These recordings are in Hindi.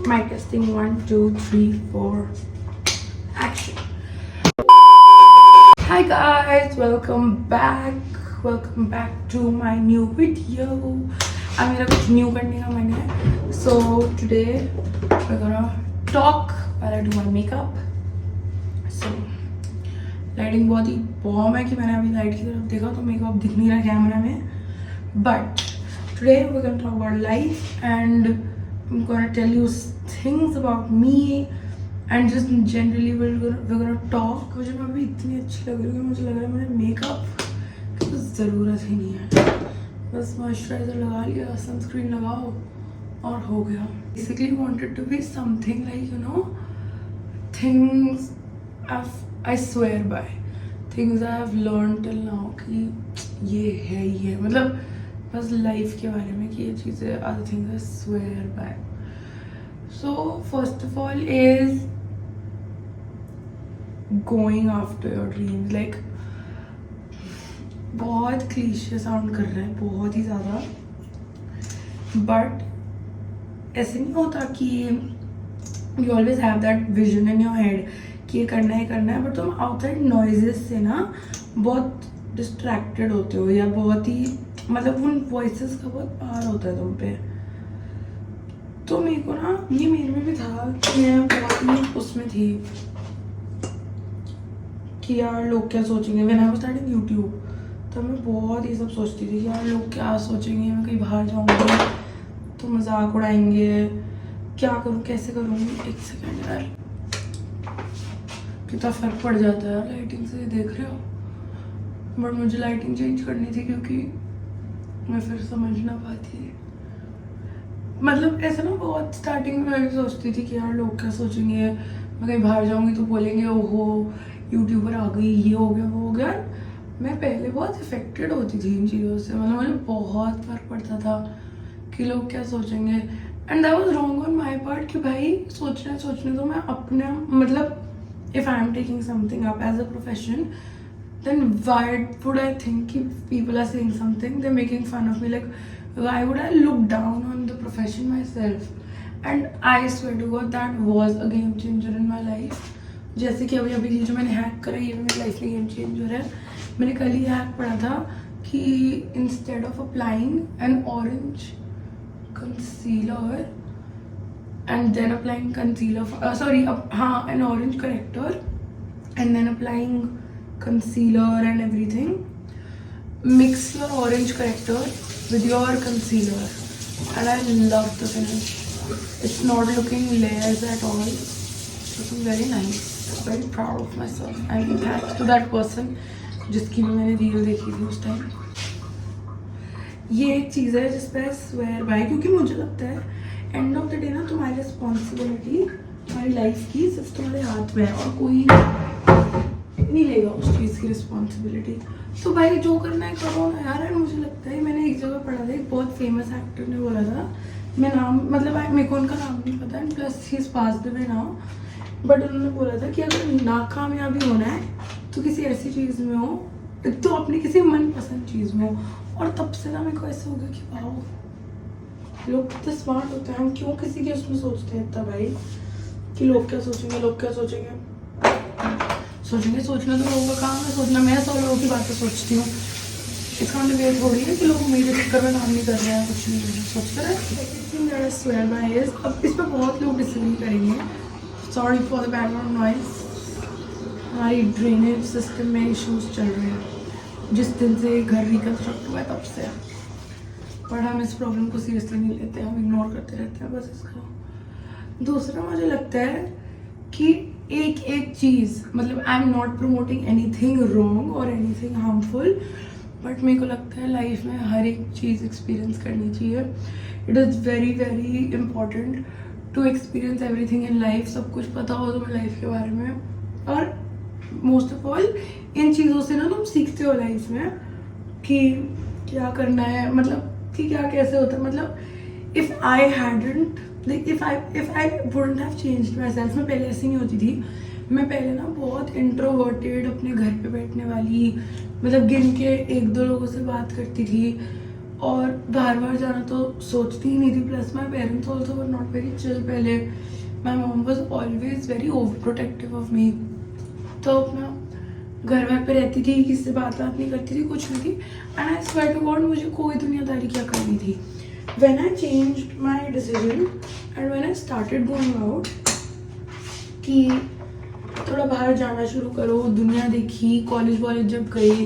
Mic testing 1 2 3 4 action. Hi guys, welcome back to my new video. अब मेरा कुछ न्यू करने का मन है. So today we're gonna talk while I do my makeup. So lighting बहुत ही बॉम है कि मैंने अभी लाइट की तरफ देखा तो मेकअप दिख नहीं रहा कैमरा में. But today we're gonna talk about life and I'm gonna tell you things about me and just generally we're gonna talk. मुझे मैं अभी इतनी अच्छी लग रही हूँ, मुझे लग रहा है मुझे मेकअप की तो ज़रूरत ही नहीं है. बस मॉइस्चराइजर लगा लिया, सनस्क्रीन लगाओ और हो गया. Basically wanted to be something like you know things I swear by, things I have learned till now कि ये है ये मतलब बस लाइफ के बारे में कि ये चीज़ें other things I swear by. So first of all is going after your dreams. Like बहुत क्लीशे साउंड कर रहा है, बहुत ही ज़्यादा, बट ऐसे नहीं होता कि you always have that vision in your head कि ये करना है, बट तुम आउटसाइड नॉइजेस से ना बहुत डिस्ट्रैक्टेड होते हो या बहुत ही मतलब उन वॉइसेस का बहुत पार होता है तुम पे. तो मेरे को ना ये मेरे में भी था कि मैं बहुत ही उसमें थी कि यार लोग क्या सोचेंगे. When I was starting YouTube तब मैं बहुत ये सब सोचती थी कि यार लोग क्या सोचेंगे, मैं कहीं बाहर जाऊँगी तो मजाक उड़ाएंगे, क्या करूँ कैसे करूँ. एक सेकेंड यार, कितना फ़र्क पड़ जाता है लाइटिंग से, देख रहे हो. बट मुझे लाइटिंग चेंज करनी थी क्योंकि मैं फिर समझ ना पाती. मतलब ऐसा ना बहुत स्टार्टिंग में मैं भी सोचती थी कि यार लोग क्या सोचेंगे, मैं कहीं बाहर जाऊँगी तो बोलेंगे ओहो यूट्यूबर आ गई, ये हो गया वो हो गया. मैं पहले बहुत इफेक्टेड होती थी इन चीज़ों से, मतलब मुझे बहुत फ़र्क पड़ता था कि लोग क्या सोचेंगे. And that was wrong on my part कि भाई सोचने तो मैं अपने मतलब if I am taking something up as a profession, then why would I think if people are saying something, they're making fun of me, like why would I look down on the profession myself. And I swear to God that was a game changer in my life. जैसे कि अभी जो मैंने हैक करा ये भी मेरी लाइफ में गेम चेंजर है. मैंने कल ही हैक पढ़ा था कि instead of applying N orange concealer and then applying concealer, an orange corrector and then applying concealer and everything, mix your orange corrector with your concealer and I love the finish. It's not looking layers at all, it's looking very nice. Very proud of myself and thanks to that person जिसकी भी मैंने रील देखी थी उस टाइम. ये एक चीज़ है जिस पर स्वेयर बाय, क्योंकि मुझे लगता है एंड ऑफ द डे ना तुम्हारी रिस्पॉन्सिबिलिटी तुम्हारी लाइफ की सिर्फ तुम्हारे हाथ में है और कोई नहीं लेगा उस चीज़ की रिस्पॉन्सिबिलिटी. तो भाई जो करना है करो ना यार. एंड मुझे लगता है मैंने एक जगह पढ़ा था, एक बहुत फेमस एक्टर ने बोला था, मैं नाम मतलब मेरे को उनका नाम नहीं पता and plus he is passed away now, but उन्होंने बोला था कि अगर नाकामयाबी होना है तो किसी ऐसी चीज़ में हो, तो अपनी किसी मनपसंद चीज़ में हो. और तब से ना मेरे को ऐसा हो गया कि वाह लोग कितने स्मार्ट होते हैं, हम क्यों किसी के उसमें सोचते हैं इतना भाई कि लोग क्या सोचेंगे. सोचना तो लोगों का काम है सोचना. मैं 100 लोगों की बातें सोचती हूँ, इसका मतलब ये थोड़ी है कि लोग मेरे चक्कर में काम नहीं कर रहे हैं, कुछ नहीं सोचते रहे. स्वेयर बाय इज, अब इस पर बहुत लोग डिसएग्री करेंगे, sorry for the background noise. हमारी ड्रेनेज सिस्टम में इश्यूज चल रहे हैं जिस दिन से घर रिकन्स्ट्रक्ट हुआ है तब से, पर हम इस प्रॉब्लम को सीरियसली नहीं लेते, हम इग्नोर करते रहते हैं बस इसको. दूसरा मुझे लगता है कि एक चीज़ मतलब आई am not promoting anything wrong और एनीथिंग हार्मफुल, बट मेरे को लगता है लाइफ में हर एक चीज़ एक्सपीरियंस करनी चाहिए. It is very very important to experience everything in life. सब कुछ पता हो तुम्हें लाइफ के बारे में, और मोस्ट ऑफ ऑल इन चीज़ों से ना तुम सीखते हो लाइफ में कि क्या करना है, मतलब कि क्या कैसे होता है. मतलब if I hadn't like if I wouldn't have changed my self. मैं पहले ऐसी नहीं होती थी. मैं पहले ना बहुत इंट्रोवर्टेड, अपने घर पे बैठने वाली, मतलब गिन के 1-2 लोगों से बात करती थी और बाहर बाहर जाना तो सोचती ही नहीं थी. Plus my parents also were not very chill पहले. My mom was always very overprotective of me. तो अपना घर वर पे रहती थी, किसी से बात नहीं करती थी, कुछ नहीं थी. And I swear to God मुझे कोई दुनियादारी क्या करनी थी. When I changed my decision and when I started going out कि थोड़ा बाहर जाना शुरू करो, दुनिया देखी, कॉलेज वॉलेज जब गई,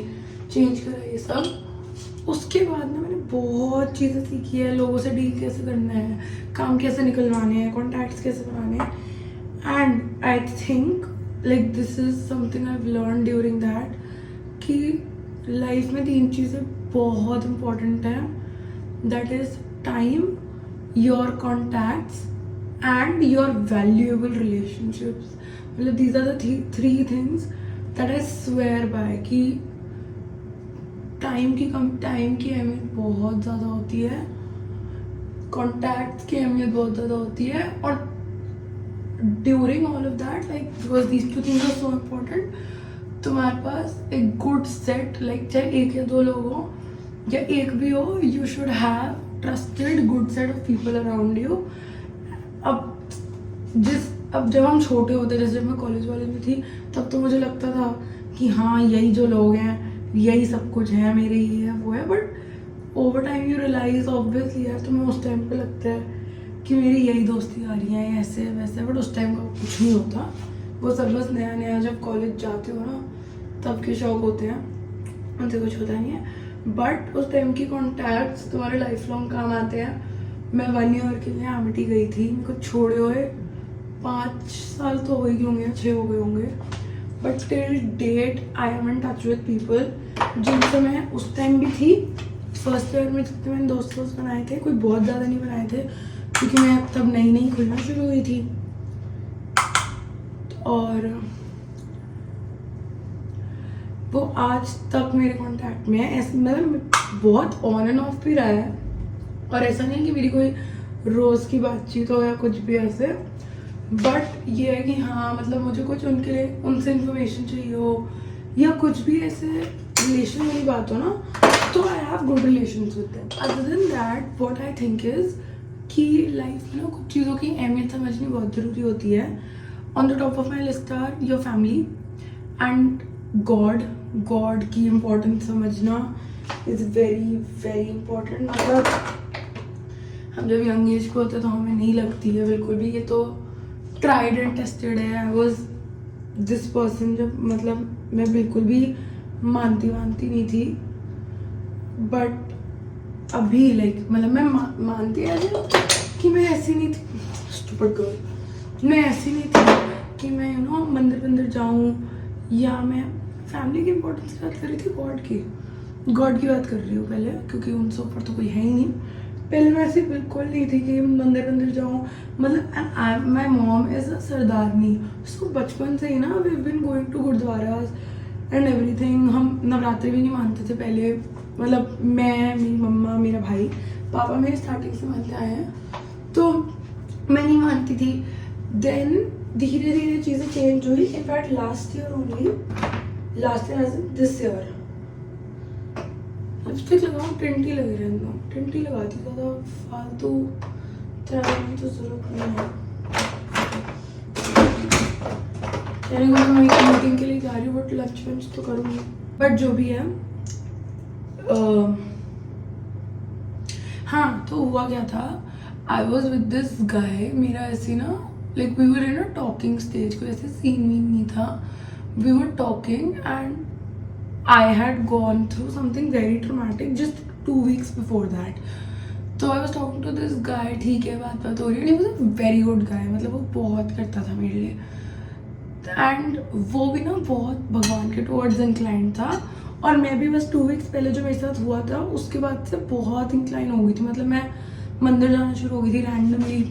चेंज करा ये सब, उसके बाद ना मैंने बहुत चीज़ें सीखी है. लोगों से डील कैसे करना है, काम कैसे निकलवाने हैं, कॉन्टैक्ट्स कैसे बनाने हैं. And I think like this is something I have learn during that कि लाइफ में 3 चीज़ें बहुत इंपॉर्टेंट हैं. That is time, your contacts and your valuable relationships. मतलब these are the 3 things that I swear by कि टाइम की अहमियत बहुत ज़्यादा होती है, कॉन्टैक्ट्स की अहमियत बहुत ज़्यादा होती है. और during all of that like because these 2 things are so important, तुम्हारे पास एक गुड सेट, लाइक चाहे 1 या 2 लोग हो या 1 भी हो, you should have trusted good set of people around you. अब जब हम छोटे होते, जैसे मैं कॉलेज वाले में थी, तब तो मुझे लगता था कि हाँ यही जो लोग हैं यही सब कुछ है मेरे, ये है वो है. But over time you realise obviously यार, तुम्हें उस टाइम पे लगता है कि मेरी यही दोस्ती आ रही है, ऐसे वैसे. बट उस टाइम का कुछ नहीं होता. वो सब बस नया नया जब कॉलेज जाते हो ना तब के शौक होते हैं, उनसे कुछ होता नहीं है. बट उस टाइम की कॉन्टैक्ट्स तुम्हारे लाइफ लॉन्ग काम आते हैं. मैं 1 ईयर के लिए एमिटी गई थी, मेरे को छोड़े हुए 5 साल तो हो ही होंगे, 6 हो गए होंगे. But till date I am in touch with people जिनसे मैं उस टाइम भी थी. फर्स्ट ईयर में जितने मैंने दोस्त बनाए थे, कोई बहुत ज़्यादा नहीं बनाए थे क्योंकि मैं तब नई खुलना शुरू हुई थी. और वो आज तक मेरे कांटेक्ट में है. ऐसे मतलब बहुत ऑन एंड ऑफ भी रहा है, और ऐसा नहीं है कि मेरी कोई रोज़ की बातचीत हो या कुछ भी ऐसे. बट ये है कि हाँ मतलब मुझे कुछ उनके लिए उनसे इन्फॉर्मेशन चाहिए हो या कुछ भी ऐसे रिलेशन वाली बात हो ना, तो I have good relations with them. Other than that what I think is कि लाइफ में ना कुछ चीज़ों की अहमियत समझनी बहुत ज़रूरी होती है. On the top of my list are your family and God की इम्पोर्टेंस समझना इज़ वेरी वेरी इम्पोर्टेंट. मतलब हम जब यंग एज को होते हैं तो हमें नहीं लगती है बिल्कुल भी, ये तो ट्राइड एंड टेस्टेड है. आई वॉज दिस पर्सन जब मतलब मैं बिल्कुल भी मानती नहीं थी. बट अभी लाइक मतलब मैं मानती है कि मैं ऐसी नहीं थी, स्टूपिड गर्ल. मैं ऐसी नहीं थी कि मैं मंदिर जाऊँ, या मैं फैमिली की इम्पोर्टेंस की बात कर रही थी, गॉड की बात कर रही हूँ पहले, क्योंकि उनसे ऊपर तो कोई है ही नहीं. पहले मैं ऐसी बिल्कुल नहीं थी कि मंदिर जाऊँ. मतलब माई मॉम इज़ अ सरदारनी, सो बचपन से ही ना we been going to gurdwaras and everything. हम नवरात्रि भी नहीं मानते थे पहले. मतलब मैं, मेरी मम्मा, मेरा भाई, पापा मेरे स्टार्टिंग से मानते आए हैं, तो मैं नहीं मानती थी. देन धीरे धीरे चीज़ें चेंज हुई. In fact last year as in this year lipstick लगाऊँ, टिंटी लगी रहती हूँ, टिंटी लगाती ज़्यादा फालतू चलाने की तो ज़रूरत नहीं है. यानी कि मैं एक मीटिंग के लिए जा रही हूँ, बट लंच तो करूँगी. बट जो भी है हाँ, तो हुआ क्या था, I was with this guy. मेरा ऐसे ना like we were in a talking stage, कोई ऐसे सीन वीन नहीं था. We were talking and I had gone through something very traumatic just 2 weeks before that. So I was talking to this guy, ठीक है, बात हो रही है. He was a very good guy, मतलब वो बहुत करता था मेरे लिए. And वो भी ना बहुत भगवान के towards inclined था. और मैं भी बस 2 weeks पहले जो मेरे साथ हुआ था उसके बाद से बहुत incline हो गई थी. मतलब मैं मंदिर जाना शुरू हो गई थी रैंडमली.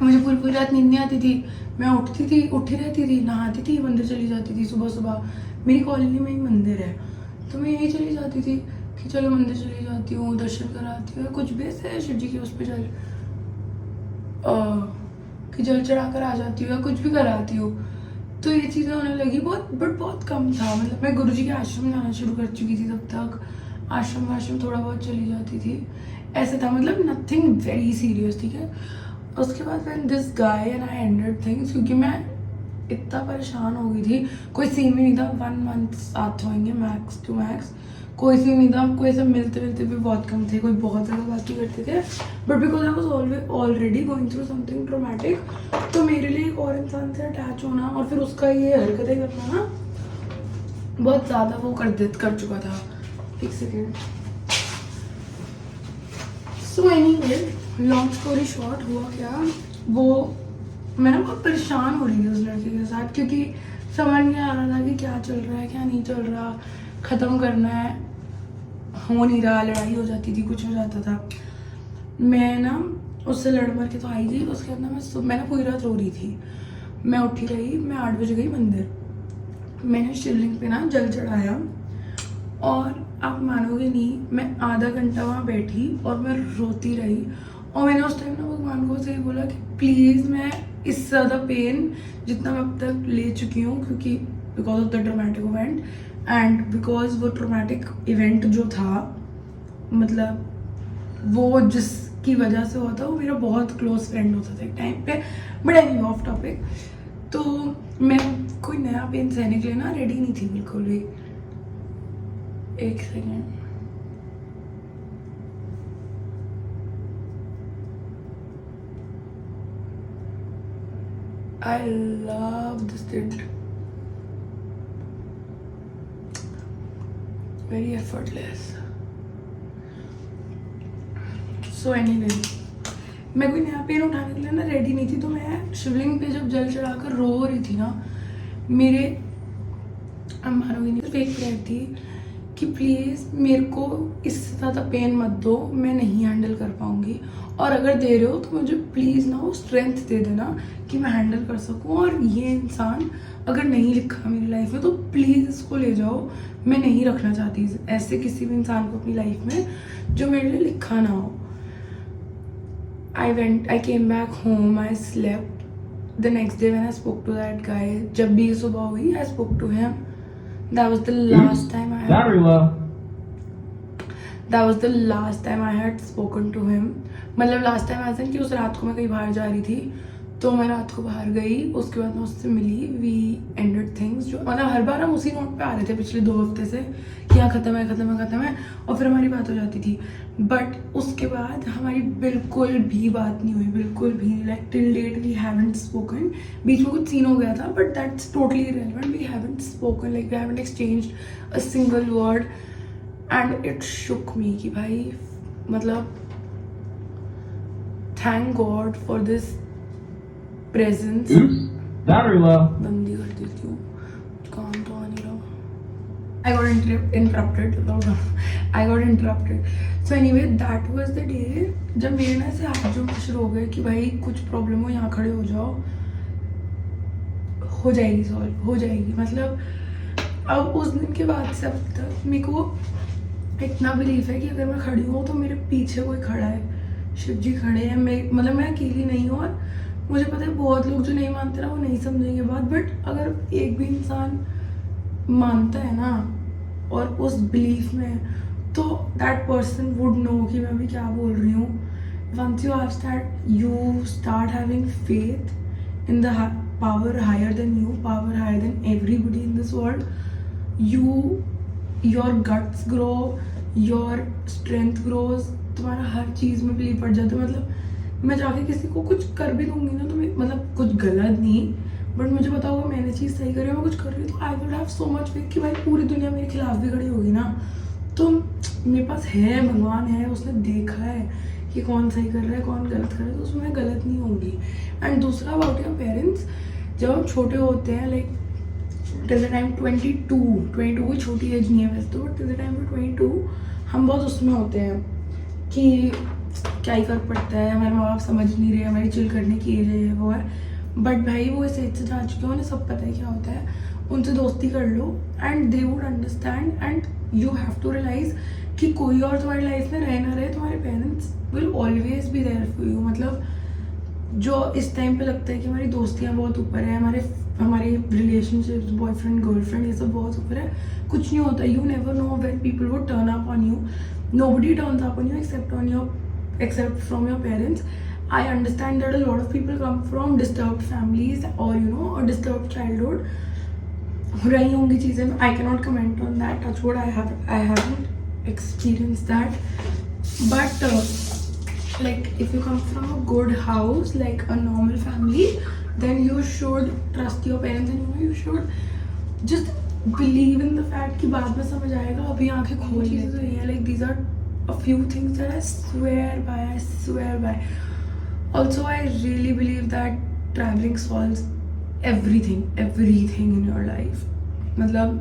मुझे पूरी रात नींद नहीं आती थी. मैं उठी रहती थी, नहाती थी, मंदिर चली जाती थी. सुबह मेरी कॉलोनी में ही मंदिर है, तो मैं यही चली जाती थी कि चलो मंदिर चली जाती हूँ, दर्शन कराती हूँ, कुछ भी ऐसे शिव जी के उस पर कि जल चढ़ा कर आ जाती हूँ या कुछ भी कराती हूँ. तो ये चीज़ें होने लगी बहुत कम था. मतलब मैं गुरुजी के आश्रम जाना शुरू कर चुकी थी तब तक. आश्रम वाश्रम थोड़ा बहुत चली जाती थी, ऐसे था, मतलब नथिंग वेरी सीरियस, ठीक है। उसके बाद when this guy and I ended things, क्योंकि मैं इतना परेशान हो गई थी, कोई सीन भी नहीं था, 1 मंथ साथ होंगे मैक्स टू मैक्स, कोई सीन नहीं था, कोई सब मिलते मिलते भी बहुत कम थे, कोई बहुत ज़्यादा बात नहीं करते थे, but because I was already going through something traumatic, तो मेरे लिए एक और इंसान से अटैच होना और फिर उसका ये हरकतें करना ना बहुत ज़्यादा वो कर चुका था। एक second. So anyway, long story short, हुआ क्या, वो मैं ना बहुत परेशान हो रही थी उस लड़के के साथ, क्योंकि समझ नहीं आ रहा था कि क्या चल रहा है क्या नहीं चल रहा, ख़त्म करना है, हो नहीं रहा, लड़ाई हो जाती थी, कुछ हो जाता था। मैं ना उससे लड़ मर के तो आई थी, उसके बाद ना मैं ना पूरी रात रो रही थी। मैं उठी रही, मैं 8 बजे गई मंदिर, मैंने शिवलिंग पे ना जल चढ़ाया, और आप मानोगे नहीं, मैं आधा घंटा वहाँ बैठी और मैं रोती रही, और मैंने उस टाइम ना भगवान को से बोला कि प्लीज़ मैं इससे ज़्यादा पेन जितना मैं अब तक ले चुकी हूँ, क्योंकि because of the traumatic event, and because वो ट्रोमैटिक इवेंट जो था, मतलब वो जिसकी वजह से हुआ था, वो मेरा बहुत क्लोज फ्रेंड होता था एक टाइम पे, बट एनीवे ऑफ टॉपिक। तो मैं कोई नया पेन सहने के लिए ना रेडी नहीं थी बिल्कुल भी। एक second, I love this tint. Very effortless. So anyway, मैं कोई नया पेन उठाने के लिए ना रेडी नहीं थी, तो मैं शिवलिंग पे जब जल चढ़ाकर रो रही थी ना, मेरे मानोगे नहीं, सिर्फ एक प्रेयर थी कि प्लीज़ मेरे को इससे ज़्यादा पेन मत दो, मैं नहीं हैंडल कर पाऊँगी, और अगर दे रहे हो तो मुझे प्लीज़ ना वो स्ट्रेंथ दे देना कि मैं हैंडल कर सकूँ। और ये इंसान अगर नहीं लिखा मेरी लाइफ में तो प्लीज़ इसको ले जाओ, मैं नहीं रखना चाहती ऐसे किसी भी इंसान को अपनी लाइफ में जो मेरे लिए लिखा ना हो। I came back home, I slept. The next day when I spoke to that guy, जब भी सुबह हुई, I spoke to him. That was the last time I had... Very well. That was the last time I had spoken to him. मतलब लास्ट टाइम ऐसा कि उस रात को मैं कहीं बाहर जा रही थी, तो मैं रात को बाहर गई, उसके बाद मैं उससे मिली, वी एंडेड थिंग्स, जो मतलब हर बार हम उसी नोट पे आ रहे थे पिछले 2 हफ्ते से कि हाँ ख़त्म है ख़त्म है ख़त्म है, और फिर हमारी बात हो जाती थी, बट उसके बाद हमारी बिल्कुल भी बात नहीं हुई, बिल्कुल भी, like till date we haven't spoken. बीच में कुछ सीन हो गया था, but that's totally irrelevant, we haven't spoken, like we haven't exchanged a single word, and it shook me कि भाई मतलब thank God for this presence. बंदी कर देती हूँ, काम तो आ नहीं रहा। I got interrupted. So anyway, that was the day जब मेरे ना ऐसे हाथ जोड़ना शुरू हो गए कि भाई कुछ प्रॉब्लम हो यहाँ खड़े हो जाओ, हो जाएगी सॉल्व, हो जाएगी। मतलब अब उस दिन के बाद से अब तक मेरे को इतना बिलीफ है कि अगर मैं खड़ी हूँ तो मेरे पीछे कोई खड़ा है, शिव जी खड़े हैं, मैं अकेली नहीं हूँ। और मुझे पता है बहुत लोग जो नहीं मानते ना वो नहीं समझेंगे बात, बट अगर एक भी इंसान मानता है ना और उस बिलीफ में, तो दैट पर्सन वुड नो कि मैं अभी क्या बोल रही हूँ। Once you start having faith in the power higher than you, power higher than everybody in this world, your guts grow, your strength grows, तुम्हारा हर चीज़ में बिलीव पड़ जाता है। मतलब मैं जाके किसी को कुछ कर भी दूंगी ना, तो मतलब कुछ गलत नहीं, बट मुझे पता होगा मैंने चीज़ सही करी, मैं कुछ कर रही हूँ, तो I would have so much faith कि भाई पूरी दुनिया मेरे खिलाफ भी खड़ी होगी ना, तो मेरे पास है, भगवान है, उसने देखा है कि कौन सही कर रहा है कौन गलत कर रहा है, तो उसमें गलत नहीं होंगी। एंड दूसरा अबाउट योर पेरेंट्स, जब हम छोटे होते हैं, लाइक टिल द टाइम 22 कोई छोटी एज नहीं है वैसे तो, बट टिल द टाइम 22 हम बहुत उसमें होते हैं कि क्या ही फर्क पड़ता है, हमारे माँ बाप समझ नहीं रहे, हमारी चिल करने की एज है वो है, बट भाई वो इस एज से जा चुके हैं, उन्हें सब पता है क्या होता है, उनसे दोस्ती कर लो and they would understand, and you have to realise कि कोई और तुम्हारी लाइफ में रह ना रहे, तुम्हारे parents will always be there for you. मतलब जो इस टाइम पे लगता है कि हमारी दोस्तियाँ बहुत ऊपर है, हमारे रिलेशनशिप्स, बॉयफ्रेंड गर्लफ्रेंड, ये सब बहुत ऊपर है, कुछ नहीं होता. You never know when people would turn up on you. Nobody turns up on you except from your parents. I understand that a lot of people come from disturbed families or a disturbed childhood. रही होंगी चीज़ें, I cannot comment on that. Touch wood, I haven't experienced that. But like if you come from a good house, like a normal family, then you should trust your parents and you should just believe in the fact कि बाद में समझ आएगा. अभी आंखें खोल चीज़ें तो ये है. Like these are a few things that I swear by. Also, I really believe that traveling solves everything in your life. मतलब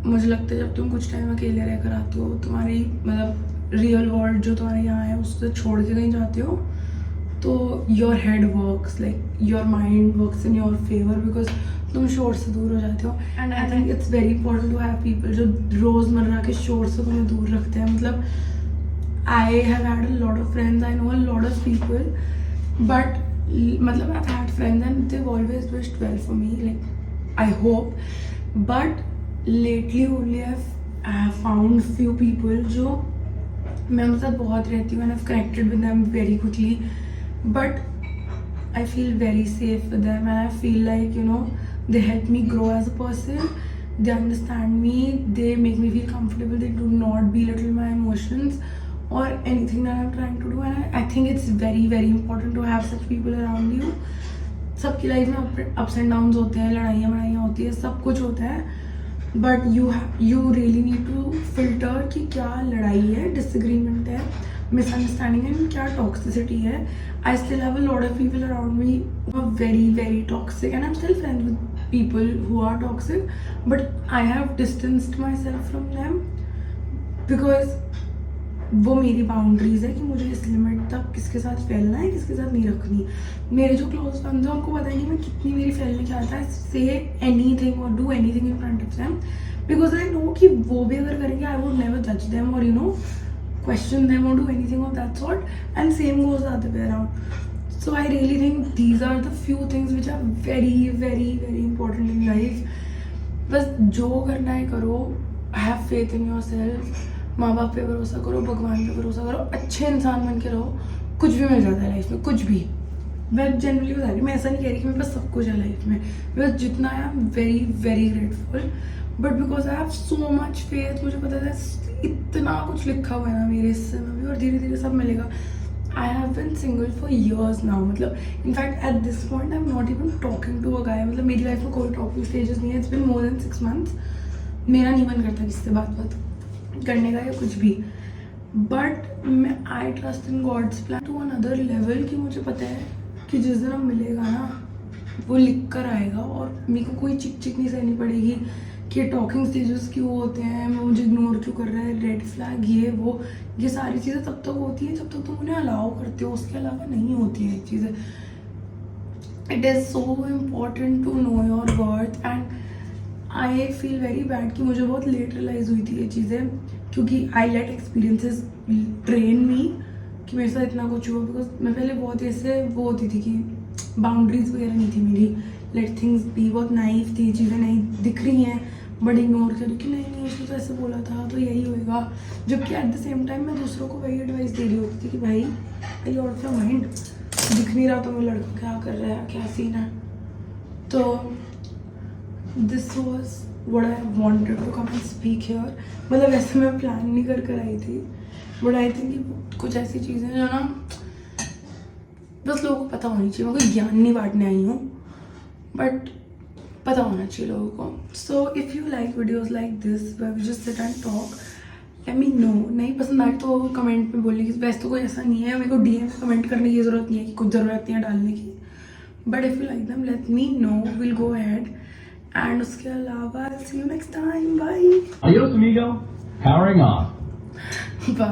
मुझे लगता है जब तुम कुछ टाइम अकेले रहकर आते हो, तुम्हारी मतलब रियल वर्ल्ड जो तुम्हारे यहाँ है उससे छोड़ के कहीं जाते हो, तो your head works, like your mind works in your favour, because तुम शोर से दूर हो जाते हो. And I think it's very important to have people जो रोज़मर्रा के शोर से तुम्हें दूर रखते हैं. मतलब I have had a lot of friends, I know a lot of people, but मतलब I have had friends and they always wished well for me, like I hope. But lately only I have found few people जो मैं उनके साथ बहुत रहती हूँ and I have connected with them very quickly, but I feel very safe with them and I feel like they help me grow as a person. They understand me, they make me feel comfortable, they do not belittle my emotions or anything that I'm trying to do. And I think it's very very important to have such people around you. सबकी लाइफ में ups and downs होते हैं, लड़ाइयाँ होती है, सब कुछ होता है, but you really need to filter कि क्या लड़ाई है, डिसएग्रीमेंट है, मिसअंडरस्टैंडिंग है, क्या टॉक्सिसिटी है. I still have a lot of people around me who are very very toxic and I'm still friends with people who are toxic, but I have distanced myself from them because वो मेरी बाउंड्रीज है कि मुझे इस लिमिट तक किसके साथ फैलना है, किसके साथ नहीं रखनी. मेरे जो क्लोज फ्रेंड्स हैं उनको पता है कि मैं कितनी मेरी फैलने की आदत है. से एनीथिंग और do anything in front of them because I know कि वो भी अगर करेंगे आई वुड नेवर जज देम और question them or do anything of that sort, and same goes the other way around. So I really think these are the few things which are very very very important in life. बस जो करना है करो, have faith in yourself, माँ बाप पे भरोसा करो, भगवान पे भरोसा करो, अच्छे इंसान बन के रहो, कुछ भी मिल जाता है लाइफ में, कुछ भी. मैं जनरली बता रही, मैं ऐसा नहीं कह रही कि मेरे पास सब कुछ है लाइफ में, बस जितना है I am very very grateful, but because I have so much faith. मुझे पता है इतना कुछ लिखा हुआ है ना मेरे हिस्से में भी और धीरे धीरे सब मिलेगा. I have been single for years now. मतलब in fact at this point I am not even talking to a guy. मतलब मेरी लाइफ में कोई टॉकिंग स्टेजेस नहीं है. It's been more than 6 months. मेरा नहीं मन करता किसी से बात करने का या कुछ भी, बट मैं I trust in God's plan to another level कि मुझे पता है कि जिस दिन हम मिलेगा ना वो लिख कर आएगा और मेरे को कोई चिक नहीं सहनी पड़ेगी कि टॉकिंग स्टेजेस क्यों होते हैं, मुझे इग्नोर क्यों कर रहा है, रेड फ्लैग, ये सारी चीज़ें तब तक होती हैं जब तक तुम उन्हें अलाउ करते हो. उसके अलावा नहीं होती है चीज़ें. It is so important to know your worth and I feel very bad कि मुझे बहुत लेट रियलाइज़ हुई थी ये चीज़ें, क्योंकि आई लेट एक्सपीरियंसेस ट्रेन मी कि मेरे साथ इतना कुछ हुआ. बिकॉज मैं पहले बहुत ऐसे वो होती थी कि बाउंड्रीज वगैरह नहीं थी मेरी, लेट थिंग्स भी, बहुत नाइफ थी, चीज़ें नहीं दिख रही हैं बट इग्नोर करी कि नहीं उसने तो ऐसे बोला था तो यही होएगा. जबकि एट द सेम टाइम मैं दूसरों को वही एडवाइस दे रही होती थी कि भाई आउट ऑफ योर माइंड, दिख नहीं रहा तो मैं लड़का क्या कर रहा है, क्या सीन है. तो this was what I wanted to come and speak here. मतलब ऐसे मैं प्लान नहीं कर आई थी, बट आई थिंक कुछ ऐसी चीज़ें जो ना बस लोगों को पता होनी चाहिए. मैं कोई ज्ञान नहीं बांटने आई हूँ, बट पता होना चाहिए लोगों को. So if you like videos like this where we just sit and talk, let me know. नहीं पसंद आए तो कमेंट में बोलने की, वैसे तो कोई ऐसा नहीं है, मेरे को DM में कमेंट करने की ज़रूरत नहीं है कि कुछ ज़रूरत नहीं है डालने की, but if you like them let me know, will go ahead. And उसके अलावा see you next time, bye. Adios amigo, powering on. Bye.